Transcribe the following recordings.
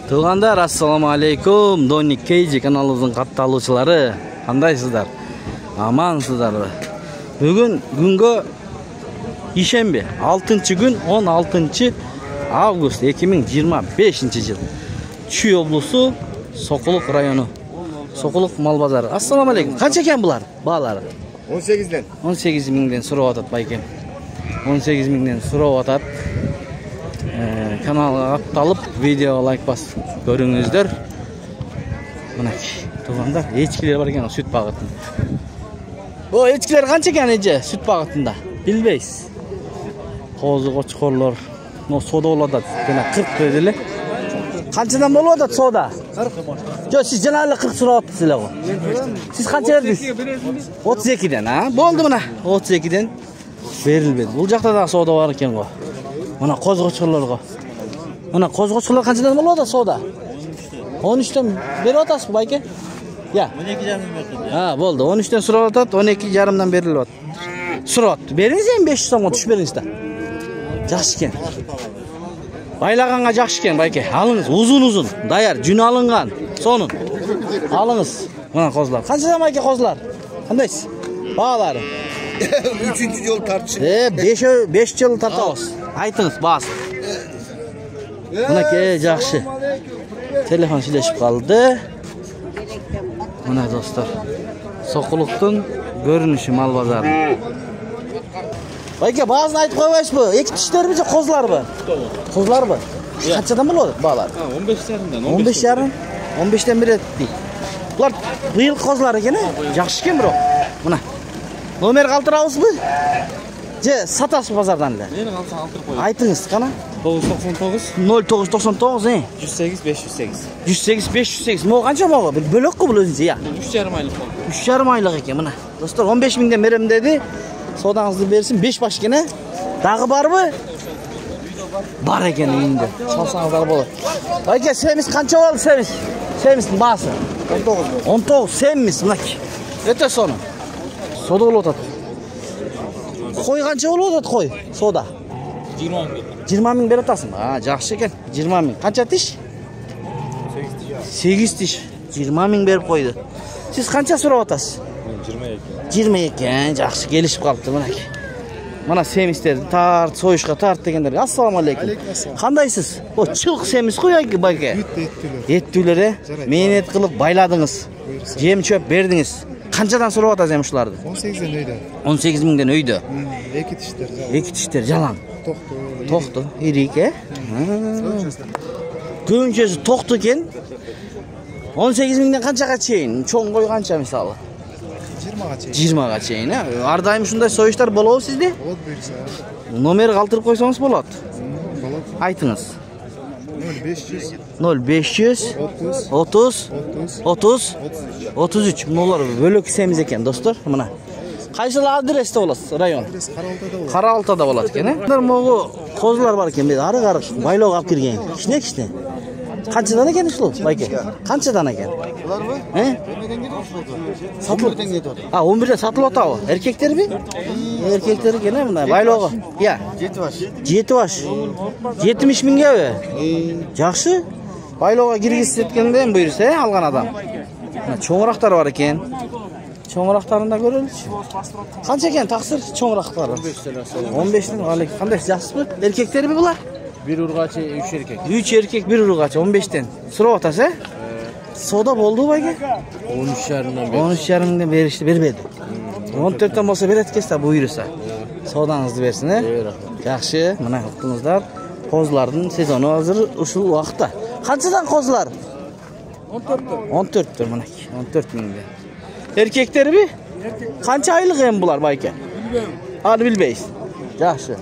Tuğanдар, assalamu alaikum. Donny Кейджи каналыбыздын катталуучулары. Кандайсыздар? Амансыздарбы? Бүгүн күнгө ишемби, 6-күн 16 август 2025 жыл. Чүй облусу, Сокулук району. Сокулук мал базары. Ассаламу алейкум. Канча экен булар? Баалары? 18ден. 18 миңден сурап атат байкем. 18 миңден сурап атат. Каналга атталып, видео лайк басып көрүңүздөр. Мынакей, тугандар, эчкилер бар экен сүт багытында. Бу эчкилер канча экен эже сүт багытында? Билбейсиз. Козу, кочкорлор, сода болуп атат. Жана 40 деді эле. Канчадан болуп атат сода? 40. Жок, сиз жана эле 40 сурап атасыздар го. Сиз канча бердиңиз? 32ден, а? Болду мына. 32ден берилбеди. Бул жакта да сода бар экен го. Мына козгочкорлорго. Мына козгочкорлор канчадан болуп атат сода? 13ден берип атасызбы байке? Я. 12,5 бердим. Ha, болду. 13ден сурап атат, 12,5дан берилип атат. Сурап. Бериңиз эми 500 сомго түш бериңиз да. Жакшы экен. Байлаганга жакшы экен байке. Алыңыз, узун-узун, даяр, жүн алынган. Сонун. Алыңыз. Мына козлар. Канчадан байке козлар? Кандайсыз? Баалары? 3-жол тартыш. 5 жыл тартабыз. Айтыңыз, баасын. Мынакей жакшы. Телефон сүйлөшүп калды. Мына достор. Сокулуктун көрүнүшү мал базары. Байке, баасын айтып койбойсузбу? Эки тиштерби же козларбы? Козларбы? Канчадан болот баалар? 15,5ден. 15,5. 15ден берет дейт. Булар быйыл козлар экен, жакшы экен бирок. Мына. Номер калтырабызбы? Же сатасыз базардан эле? Мени калса калтырып коём. Айтыңыз, кана? 999 0999 108 508. 108 508. Могу канча могу? Бөлөк го бул өзүнчө, я. 3,5 айлык болду. 3,5 айлык экен мына. Достор, 15 миңден берем деди. Содаңызды берсин, 5 баш экен, Дагы барбы? Бар экен үйүндө. Салсаңыздар болот. Байке, семиз канча болду семиз? Семиздин баасы 19. 19 семиз мынакей. Өтө сонун. Сода болуп атат. Кой канча болуп атат кой? Сода. 20 миң. 20 миң берип атасың. Жакшы экен. 20 миң. Канча тиш? 8 тиш. 20 миң берип койду. Сиз канча сурап атасыз? 22. Жакшы келишип калыпты мынакей. Мына семиздерди тарт, союшка тарт дегендерге ассаламу алейкум. Кандайсыз? О, чылк семиз го яки байке? Еттүүлөр, Мен эт кылып байладыңыз. Жем чөп бердиңиз. Канчадан сурап атасыз эми ушуларды? 18ден өйдө. 18 миңден өйдө. Эки тиштер. Эки тиштер жалаң. Токту, ирик, Көбүнчөсү токту экен. 18 миңден канчага чейин? Чоң кой канча мисалы? 20га чейин. 20га чейин, Ар дайым ушундай союштар болобу сизде? Болот буйрса. Номер калтырып койсоңуз болот. Болот. Айтыңыз. 0500 0500 30 30 33. Мыналар бөлөк семиз экен, достор. Мына. Кайсыл адресте болосуз? Район. Кара-Алтада болот экен, Мына могу козулар бар экен, арык байлоого алып кирген. Кичине. Канчадан экен ушул, байке? Канчадан экен? Буларбы? Сатылып 11ден кетип атат. 11ден сатылып атабы? Эркектерби? Эркектер экен, мына байлоого. Я. 7 баш. 7 баш. 70 миңгеби? Жакшы. Байлоого киргизип кеткенден буйрса, алган адам. Мына чоңурактар бар экен. Чоңурактарын да көрөлүчү. Канча экен таксыр чоңурактары? 15ден. Алек. Кандай жакшысызбы? Эркектерби булар? 1 ургачы 3 эркек. 3 эркек, 1 ургачы 15ден. Сурап атасыз, Сода болду байке? 13,5ден. 13,5 беришти, бербеди. 14ден болсо берет экенсиз, буйруса. Содаңызды берсин, Жакшы, мына уктуңуздар. Козулардын сезону азыр ушул убакытта. Канчадан козулар? 14ден мынакей, 14 миңден. Эркектерби? Канча айлык эми булар байке? Аны билбейсиз. Жакшы.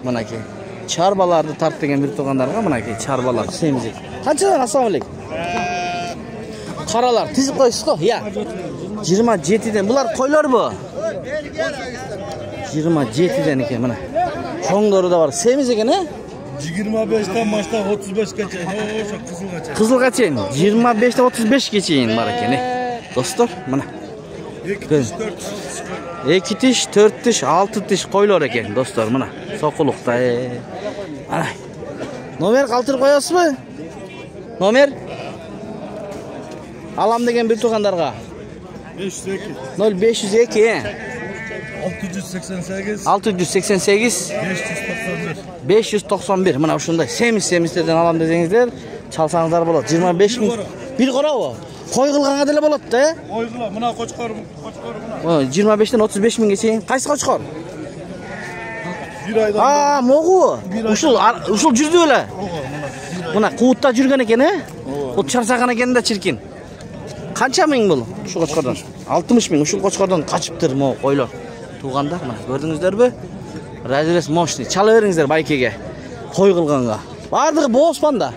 Мынакей. Чарбаларды тарт деген бир тугандарга мынакей чарбалар семиз. Канчадан ассаламу алейкум? Каралар тизип коюсуз го, я. 27ден. Булар койлорбу? 27ден экен мына. Чоңдору да бар. Семиз экен, 25ден баштап 35ге чейин. Ошо кызылга чейин. Кызылга чейин 25ден 35ге чейин бар экен, Достор, мына. 2 тиш, 4 тиш, 6 тиш койлор экен, достор, мына. Сокулукта. Номер калтырып коесузбу? Номер? Алам деген bir туғандарға. 502. 0502. 688. 688. 591. 591. Мына ушундай семиздерден алам десеңиздер, чалсаңыздар болот. 25 миң. Bir қорабы. Қой қылғанға деле болот да. Қой қыла, мына қочқор мына. 25-тен 35 миңге чейин. Кайсы қочқор? Bir aydan. Могу. Ушул жүрдү эле. Мына куутта жүргөн экен, Бул чарсаган экен да чиркин. Канча миң бул ушул кочкордон? 60 миң. Ушул кочкордон качыптыр могу койлор. Туугандар, мына көрдүңүздөрбү? Разрез мощный. Чала бериңиздер байкеге. Кой кылганга. Бардыгы бооспан да.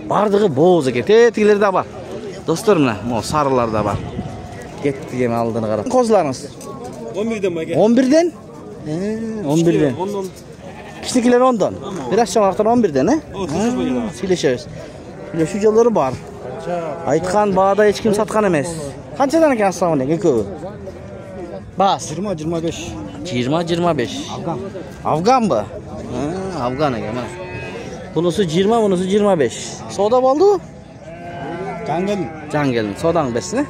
Бардыгы бооз экен. Тетигилер да бар. Достор, мына могу сарылар да бар. Кеттик эми алдыны карап. Козларыңыз 11'den бәке. 11'den? 11'den. Кичинекилер 10'dan. Biraz чоңоктор 11'den, Сүйлөшөбүз. Сүйлөшүү жолдору бар. Айткан баада эч ким саткан эмес. Канчадан экен ассамын экөө? Бас 20-25. 20-25. Афганбы? Афган экен, мына. Бунусу 20, бунусу 25. Соода болду? Жаң келдин. Соодаң берсин,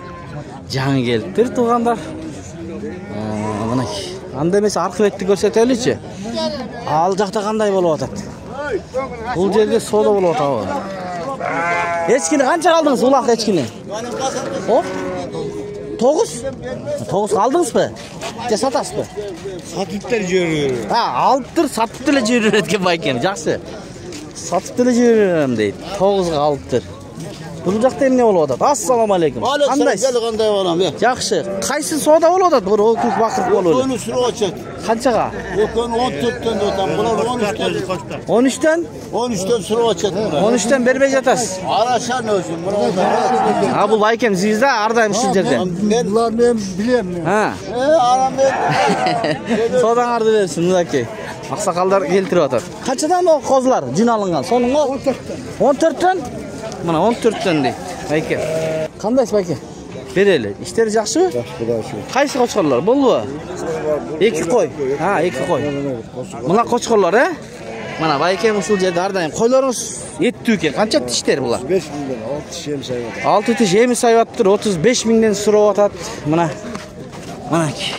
Жаң келиптир туугандар. Мына. Анда эмес аркы бетти көрсөтөлүчү. Ал жакта кандай болуп атат? Бул жерде соода болуп атабы? Эчкини канча калдыңыз, улак эчкини? О? 9? 9 калдыңызбы? Же сатасызбы? Satıp da jürür. Алыптыр, сатып деле жүрөт экен байкем. Жакшы. Сатып деле жүрөм дейт. 9 калыптыр. Бул жакта эмне болуп атат? Ассаламу алейкум. Кандайсыз? Кандай балам? Жакшы. Кайсы соода болуп атат? Бир окук бакырк болуп эле. Onu sürü çek. Канчага? Ökön 14'ten de otam. Bunlar 13'ten. 13'ten? 13'ten sürü çek. 13'ten berбей жатасыз. Araşan özüm. Bunlar. Бул байкем сизде ар дайым ушул жерде. Bunlar ben bilem. Aram ben. Соодаңарды берсин, мынакей. Аксакалдар келтирип атат. Канчадан о козлар жиналынган? Сонунго 14'ten? Мына 14'ten дейт. Байке. Кандайсыз байке? Берели. Иштери жакшыбы? Жакшы, Кудай шүкүр. Кайсы кочкорлор? Болбу? 2 кой. 2 кой. Мына кочкорлор, Мына байкем ушул жерде ар дайым. Койлоруңуз эттүү экен. Канча тиштер булар? 5 миңден 6 тиш сайып. 6 тиш эми сайыптыр. 35 миңден сурап атат. Мына. Мынакей.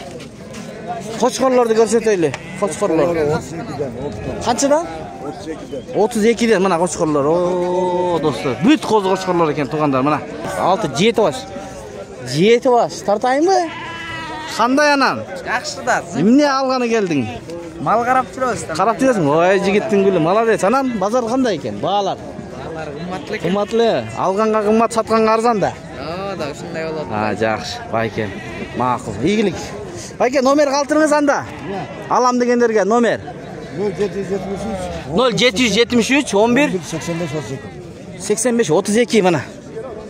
Кочкорлорду көрсөтөйлү. Кочкорлор. 32'den. Канчадан? 32'den. 32'den мына кочкорлор. О, достор. Бүт коз кочкорлор экен туугандар, мына. 6-7 баш. 7 баш. Тартайынбы? Кандай анан? Жакшы да. Эмне алганы келдиң? Мал карап жүрөбүз. Карап жүрөсүң. Ой, жигиттин гүлү, молодец. Анан базар кандай экен? Баалар. Баалар кымбаттуу экен. Кымбаттуу. Алганга кымбат, сатканга арзан да. Да, ушундай болот. Жакшы. Байке. Макул. Ийгилик. Байке, номер калтырыңыз анда. Алам дегендерге номер. 0773 11 85 32 мына.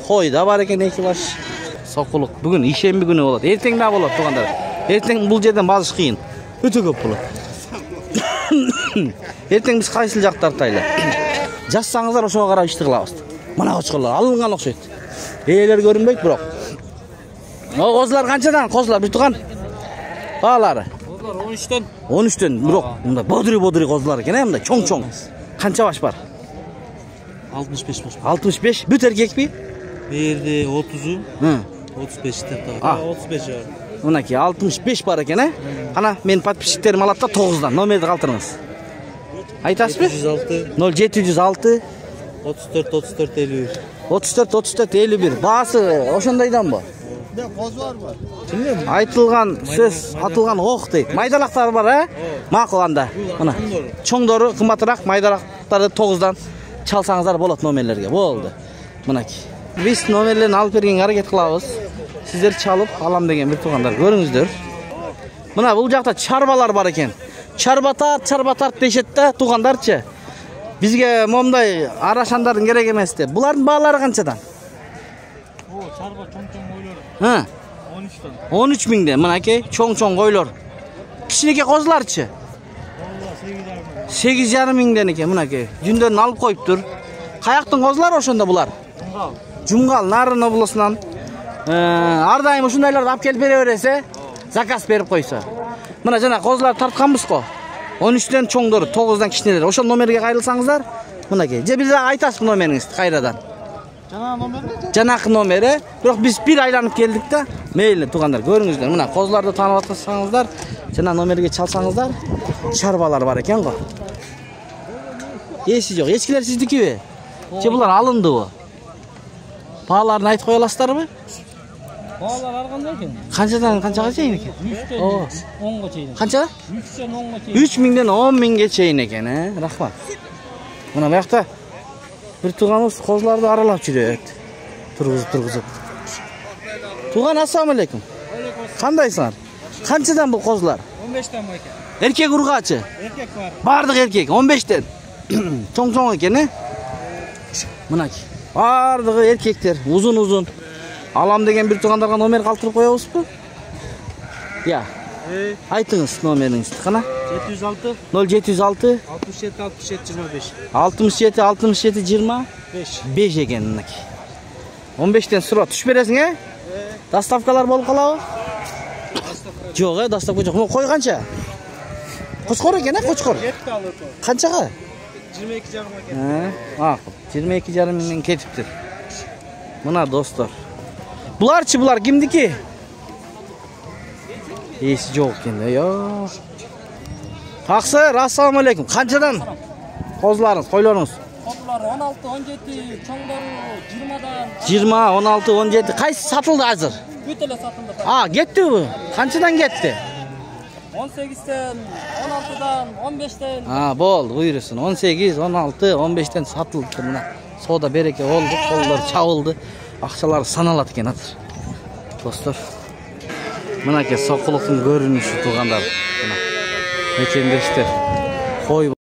Кой да бар экен 2 баш. Сокулук. Бүгүн ишемби күнү болот. Эртең да болот туугандар. Эртең бул жерден базыш кыйын. Өтө көп болот. Эртең биз кайсыл жакты тартайлы? Жазсаңыздар ошого карап ишти кылабыз. Мына кочкорлор алынган окшойт. Ээлер көрүнбөйт бирок. О, козлар канчадан? Козлар бир туган. Баалары. Козлар 13'ten. 13'ten бирок мында бодри козлар экен, мында чоң. Канча баш бар? 65 baş. 65. Бүт эркекпи? Berdi 30'u. 35 tepta. 35 ya. Мынакей 65 бар экен, Кана мен подписчиктерим алат да 9'дан. Номерди калтырыңыз. Айтасызбы? 0706 34 51. 34 51. Баасы ошондойданбы? Koz var mı? Айтылган сөз, атылган ок дейт. Майдалактар бар, Макул анда. Мына. Чоңдору кымбатыраак, майдалактары 9'дан чалсаңыздар болот номерлерге. Болду. Мынакей. Биз номерлерин алып бергенге аракет кылабыз. Сиздер чалып алам деген бир туугандар көрүңүздөр. Мына бул жакта чарбалар бар экен. Чарбатар дешет да туугандарчы. Бизге момундай арашандардын керек эмес деп. Булардын баалары канчадан? O çarba çong koyuyor. 13'ten. 13 миңден. Мынакей чоң койлор. Кичинекей козларчы? 8,5 миңден экен мынакей. Жүндөрүн алып коюптур. Каяктын козлары ошондо булар? Жумгал, Нарын облусунан. Ар дайым ушундайларды алып келип бере бересе, заказ берип койсо. Мына жана козлар тартканбыз го. 13'тен чоңдору, 9'дан кичинелер. Ошол номерге кайрылсаңыздар, мынакей. Же бизге айтасыз номериңизди кайрадан. Жанакы номери. Бирок биз бир айланып келдик да. Мейли туугандар, көрүңүздөр. Мына козуларды таанып атсаңыздар, жана номерге чалсаңыздар, чарбалар бар экен го. Эси жок. Эчкилер сиздикиби? Же булар алындыбы? Бааларын айтып кое аласыздарбы? Баалар ар кандай экен? Канчадан канчага чейин экен? 3төн 10га чейин. Канча? 3төн 10га чейин. 3000ден 10000ге чейин экен, рахмат. Мына буякта бир тууганыбыз козуларды аралап жүрөт. Тургузуп. Туган, ассаламу алейкум. Кандайсыңар? Канчадан бул козулар? 15тен бу экен. Эркек ургачы? Эркек бар. Бардык эркек 15тен. Чоң экен, Мынакей. Бардыгы эркектер, узун. Алам деген бир туугандарга номер калтырып коебузбу? Я. Айтыңыз номериңизди кана. 706 0706 67 67 25 экен мынакей. 15тен суроо түш бересиң, Доставкалар болуп калабы? Жок, доставка жок. Кой канча? Кочкор экен, кочкор. Канчага? 22,5 экен. 22,5 миңден кетиптир. Мына достор. Булар кимдики? Эси жок экен да, yo. Таксыр, ассаламу алейкум. Канчадан? Козуларыңыз, койлоруңуз? Козулар 16, 17, чоңдору 20дан. 20, 16, 17. Кайсы сатылды азыр? Бүт эле сатылды. Кеттиби? Канчадан кетти? 18тен, 16дан, 15тен. Болду, буйрусун. 18, 16, 15тен сатылды. Мына соода береке болду, колдор чабылды. Акчалар саналат экен азыр. Достор. Мынакей сокулуктун көрүнүшү туугандар. Мына. Мекендештер. Кой